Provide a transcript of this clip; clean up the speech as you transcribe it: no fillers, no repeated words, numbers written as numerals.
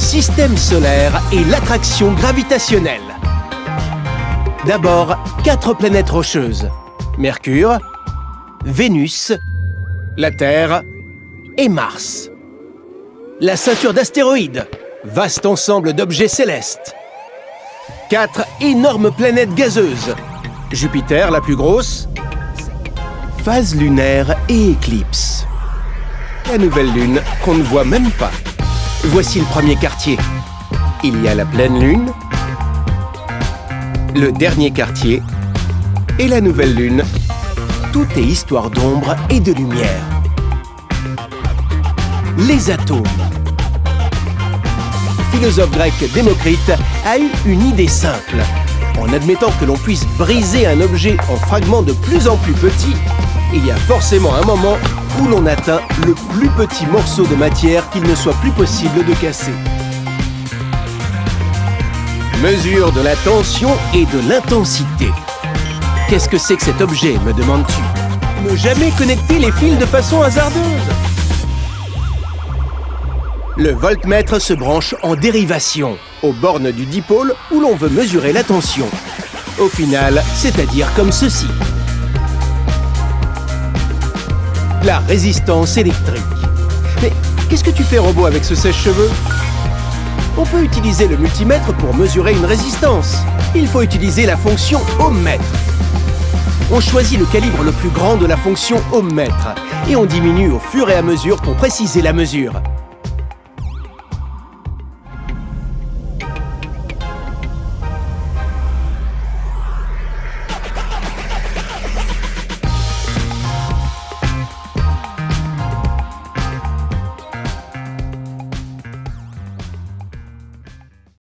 système solaire et l'attraction gravitationnelle. D'abord, 4 planètes rocheuses. Mercure, Vénus, la Terre et Mars. La ceinture d'astéroïdes, vaste ensemble d'objets célestes. 4 énormes planètes gazeuses. Jupiter, la plus grosse. Phase lunaire et éclipse. La nouvelle lune qu'on ne voit même pas. Voici le premier quartier. Il y a la pleine lune, le dernier quartier et la nouvelle lune. Tout est histoire d'ombre et de lumière. Les atomes. Le philosophe grec Démocrite a eu une idée simple. En admettant que l'on puisse briser un objet en fragments de plus en plus petits, il y a forcément un moment où l'on atteint le plus petit morceau de matière qu'il ne soit plus possible de casser. Mesure de la tension et de l'intensité. Qu'est-ce que c'est que cet objet, me demandes-tu? Ne jamais connecter les fils de façon hasardeuse. Le voltmètre se branche en dérivation, aux bornes du dipôle où l'on veut mesurer la tension. Au final, c'est-à-dire comme ceci. La résistance électrique. Mais qu'est-ce que tu fais, robot, avec ce sèche-cheveux? On peut utiliser le multimètre pour mesurer une résistance. Il faut utiliser la fonction ohmmètre. On choisit le calibre le plus grand de la fonction ohmmètre et on diminue au fur et à mesure pour préciser la mesure.